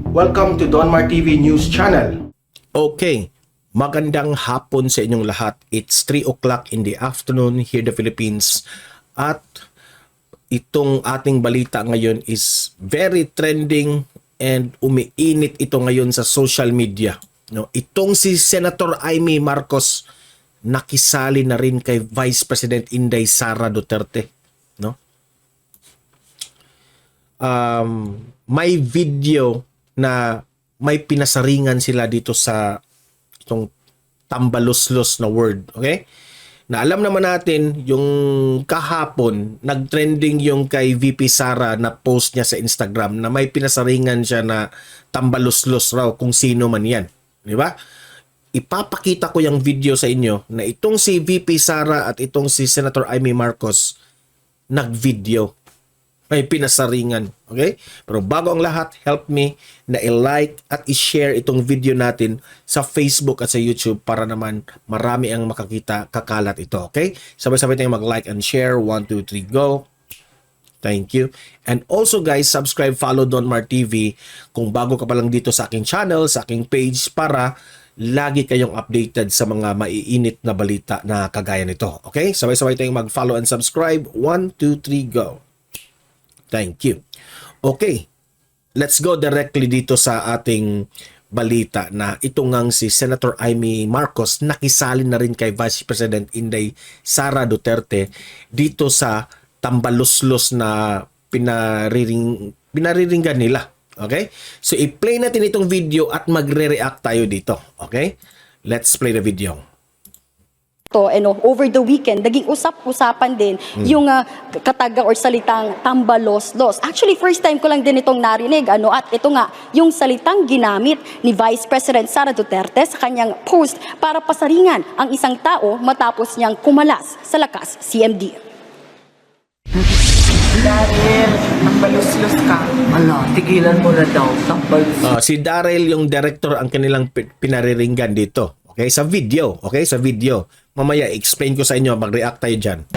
Welcome to Donmar TV News Channel. Okay, magandang hapon sa inyong lahat. It's 3 o'clock in the afternoon here in the Philippines. At itong ating balita ngayon is very trending and umiinit ito ngayon sa social media. No, itong si Senator Amy Marcos nakisali na rin kay Vice President Inday Sara Duterte. No? May video na may pinasaringan sila dito sa itong tambaluslos na word, okay? Na alam naman natin yung kahapon nagtrending yung kay VP Sara na post niya sa Instagram na may pinasaringan siya na tambaluslos raw kung sino man yan, di ba? Ipapakita ko yung video sa inyo na itong si VP Sara at itong si Senator Amy Marcos nag-video. May pinasaringan. Okay? Pero bago ang lahat, help me na i-like at i-share itong video natin sa Facebook at sa YouTube para naman marami ang makakita, kakalat ito. Okay? Sabay-sabay tayong mag-like and share. 1, 2, 3, go. Thank you. And also guys, subscribe, follow Donmar TV kung bago ka pa lang dito sa aking channel, sa aking page para lagi kayong updated sa mga maiinit na balita na kagaya nito. Okay? Sabay-sabay tayong mag-follow and subscribe. 1, 2, 3, go. Thank you. Okay, let's go directly dito sa ating balita na ito ngang si Senator Amy Marcos nakisali na rin kay Vice President Inday Sara Duterte dito sa tambaluslos na pinariringgan nila. Okay? So i-play natin itong video at magre-react tayo dito. Okay? Let's play the video. Over the weekend, naging usap-usapan din yung katagang or salitang tambalos-los. Actually, first time ko lang din itong narinig. At ito nga, yung salitang ginamit ni Vice President Sara Duterte sa kanyang post para pasaringan ang isang tao matapos niyang kumalas sa lakas CMD. Daryl, tambalos-los ka. Ala, tigilan mo na daw. Tambalos. Si Daryl yung director ang kanilang pinariringgan dito. Okay, sa video. Okay, sa video. Mamaya, explain ko sa inyo. Mag-react tayo dyan.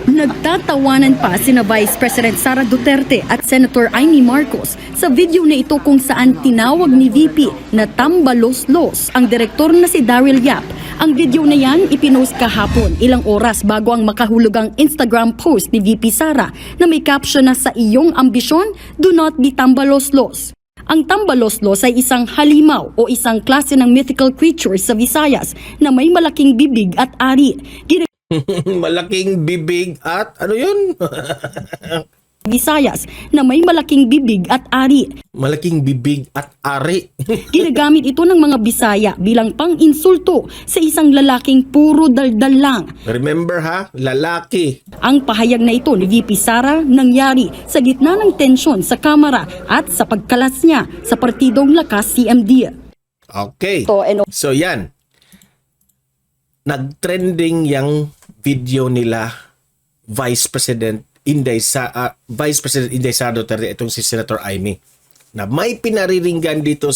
Nagtatawanan pa sina Vice President Sara Duterte at Senator Amy Marcos sa video na ito kung saan tinawag ni VP na tambalos-los ang direktor na si Daryl Yap. Ang video na yan ipinost kahapon ilang oras bago ang makahulugang Instagram post ni VP Sara na may caption na sa iyong ambisyon, do not be tambalos-los. Ang tambalos-los ay isang halimaw o isang klase ng mythical creature sa Visayas na may malaking bibig at ari. Malaking bibig at ano yun? Visayas na may malaking bibig at ari. Malaking bibig at ari. Ginagamit ito ng mga Bisaya bilang pang-insulto sa isang lalaking puro daldal lang. Remember ha? Lalaki. Ang pahayag na ito ni VP Sara nangyari sa gitna ng tensyon sa Kamara at sa pagkalas niya sa partidong Lakas CMD. Okay. So yan. Nagtrending yung video nila Vice President Inday Sara Duterte, itong si Senator Amy, na may pinariringgan dito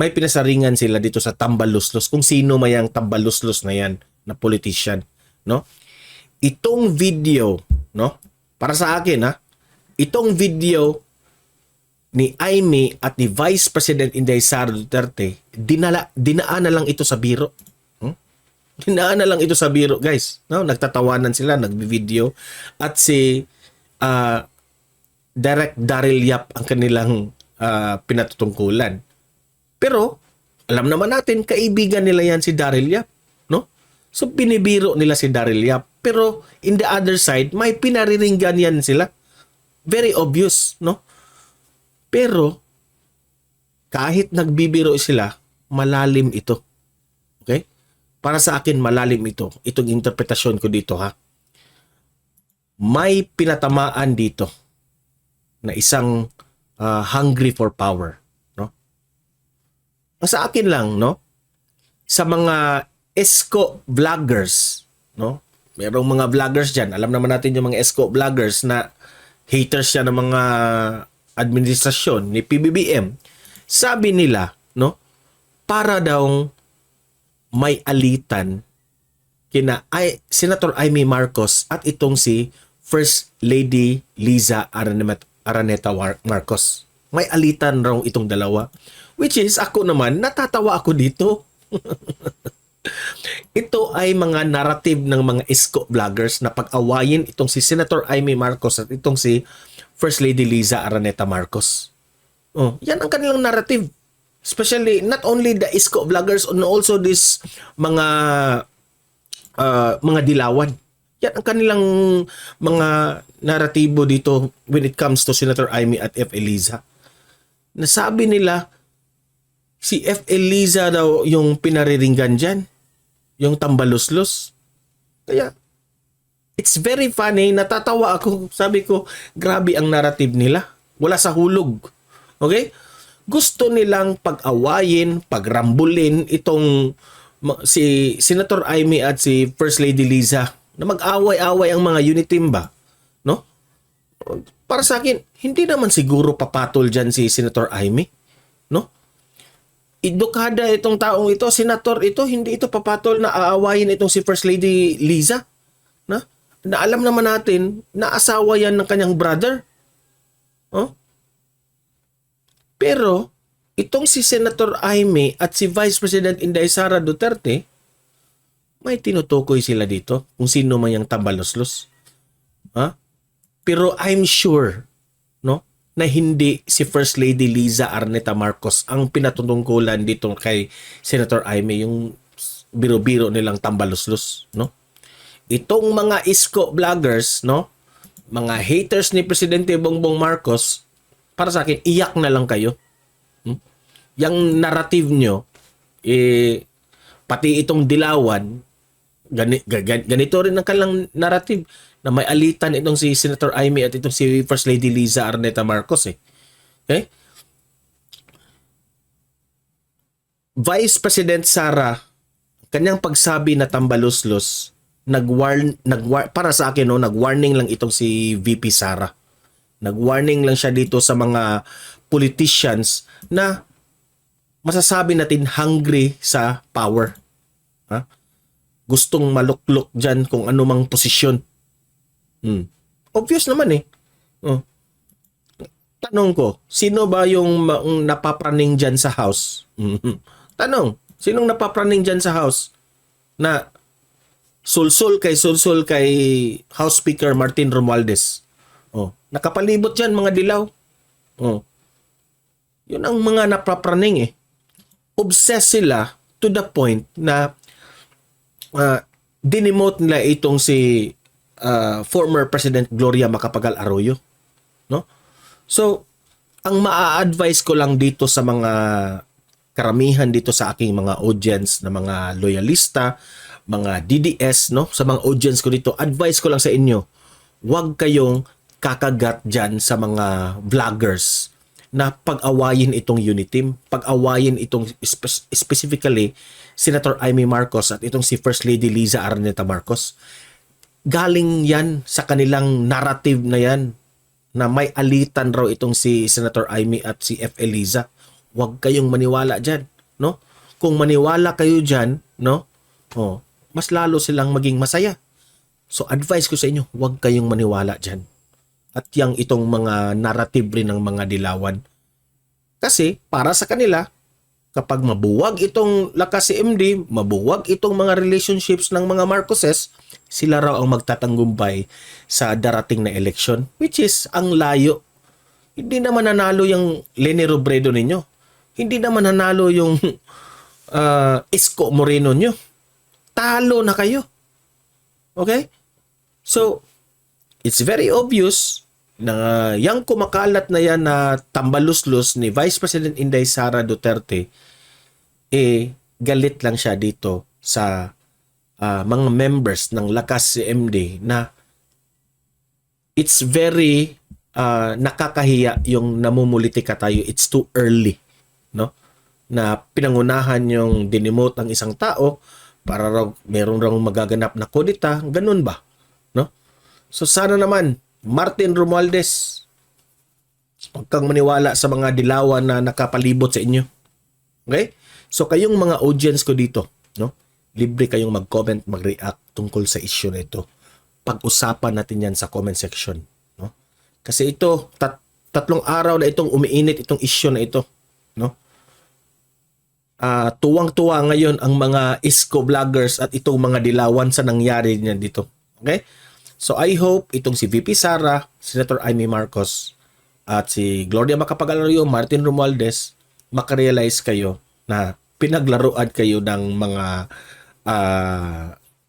may pinasaringan sila dito sa tambaluslos kung sino mayang tambaluslos na yan na politician, no? Itong video, no? Para sa akin itong video ni Amy at ni Vice President Inday Sara Duterte, dinaan na lang ito sa biro. Dinaan na lang ito sa biro, guys. No, nagtatawanan sila, nagbi-video at si Direct Daryl Yap ang kanilang pinatutungkulan. Pero alam naman natin kaibigan nila yan si Daryl Yap, no? So binibiro nila si Daryl Yap, pero in the other side may pinariringgan yan sila. Very obvious, no? Pero kahit nagbibiro sila, malalim ito. Okay? Para sa akin, malalim ito. Itong interpretasyon ko dito, ha? May pinatamaan dito na isang hungry for power, no? Sa akin lang, no? Sa mga esko vloggers, no? Merong mga vloggers dyan. Alam naman natin yung mga esko vloggers na haters siya ng mga administrasyon ni PBBM. Sabi nila, no? Para daw may alitan kina Senator Amy Marcos at itong si First Lady Liza Araneta Marcos. May alitan raw itong dalawa. Which is, ako naman, natatawa ako dito. Ito ay mga narrative ng mga isko vloggers na pag-awayin itong si Senator Amy Marcos at itong si First Lady Liza Araneta Marcos. Oh, yan ang kanilang narrative. Especially, not only the isko vloggers, and also this mga dilawan. Yan ang kanilang mga naratibo dito when it comes to Senator Amy at F. Eliza. Nasabi nila, si F. Eliza daw yung pinariringgan dyan. Yung tambaluslos. Kaya, it's very funny. Natatawa ako. Sabi ko, grabe ang narrative nila. Wala sa hulog. Okay? Gusto nilang pag-awayin, pagrambulin itong si Senator Amy at si First Lady Liza na mag-away-away ang mga uniteam ba? No? Para sa akin, hindi naman siguro papatol dyan si Senator Amy. No? Edukada itong taong ito, senator ito, hindi ito papatol na aawayin itong si First Lady Liza. Na alam naman natin na asawa yan ng kanyang brother. Oh? Pero, itong si Senator Amy at si Vice President Inday Sara Duterte, may tinutukoy sila dito kung sino man yung tambaluslos. Ha? Pero I'm sure, no, na hindi si First Lady Liza Araneta Marcos ang pinatutungkulan dito kay Senator Amy, yung biro-biro nilang tambaluslos, no? Itong mga isko vloggers, no, mga haters ni Presidente Bongbong Marcos, para sa akin, iyak na lang kayo. Yang narrative nyo, pati itong dilawan, ganito rin ang kanilang narrative na may alitan itong si Senator Amy at itong si First Lady Liza Araneta Marcos. Okay? Vice President Sara, kanyang pagsabi na tambaluslos, para sa akin, no, nag-warning lang itong si VP Sara. Nag-warning lang siya dito sa mga politicians na masasabi natin hungry sa power. Ha? Gustong maluklok dyan kung anumang posisyon. Obvious naman Oh. Tanong ko, sino ba yung napapraning dyan sa house? Tanong, sinong napapraning dyan sa house na sulsul kay House Speaker Martin Romualdez? Oh, nakapalibot dyan mga dilaw. Oh. Yun ang mga napapraning Obsessed sila to the point na dinemote nila itong si former President Gloria Macapagal Arroyo. No? So, ang maa-advise ko lang dito sa mga karamihan dito sa aking mga audience na mga loyalista, mga DDS, no? Sa mga audience ko dito, advice ko lang sa inyo, huwag kayong kakagat dyan sa mga vloggers na pag-awayin itong uniteam, pag-awayin itong specifically Senator Amy Marcos at itong si First Lady Liza Araneta Marcos. Galing yan sa kanilang narrative na yan na may alitan raw itong si Senator Amy at si F. Eliza. Huwag kayong maniwala dyan, no? Kung maniwala kayo dyan, no? Oh, mas lalo silang maging masaya. So advice ko sa inyo, huwag kayong maniwala dyan. At yang itong mga narrative rin ng mga dilawan. Kasi para sa kanila, kapag mabuwag itong lakas si MD, mabuwag itong mga relationships ng mga Marcoses, sila raw ang magtatanggumpay sa darating na election, which is ang layo. Hindi naman nanalo yung Leni Robredo ninyo. Hindi naman nanalo yung Isko Moreno nyo. Talo na kayo. Okay? So, it's very obvious na yung kumakalat na yan na tambaluslos ni Vice President Inday Sara Duterte, galit lang siya dito sa mga members ng Lakas CMD na it's very nakakahiya yung namumulitika tayo. It's too early, no? Na pinangunahan yung dinemote ang isang tao para raw meron raw magaganap na kudita, ganun ba? No? So sana naman Martin Romualdez, huwag kang maniwala sa mga dilawan na nakapalibot sa inyo. Okay? So kayong mga audience ko dito, no? Libre kayong mag-comment, mag-react tungkol sa issue na ito. Pag-usapan natin yan sa comment section, no? Kasi ito, 3 araw na itong umiinit itong issue na ito, no? Tuwang-tuwa ngayon ang mga isko vloggers at itong mga dilawan sa nangyari niya dito. Okay? So I hope itong si VP Sara, Senator Amy Marcos at si Gloria Macapagal-Arroyo, Martin Romualdez, makarealize kayo na pinaglaruan kayo ng mga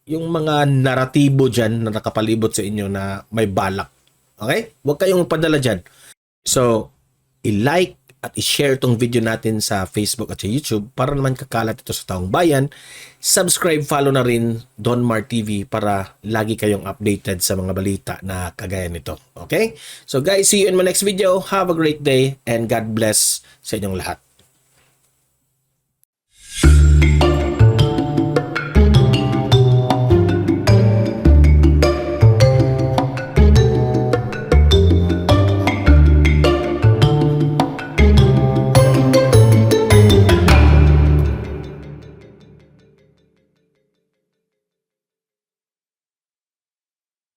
yung mga naratibo dyan na nakapalibot sa inyo na may balak. Okay? Huwag kayong padala dyan. So, i-like at i-share itong video natin sa Facebook at sa YouTube para naman kakalat ito sa taong bayan. Subscribe, follow na rin Don Mar TV para lagi kayong updated sa mga balita na kagaya nito. Okay? So guys, see you in my next video. Have a great day and God bless sa inyong lahat.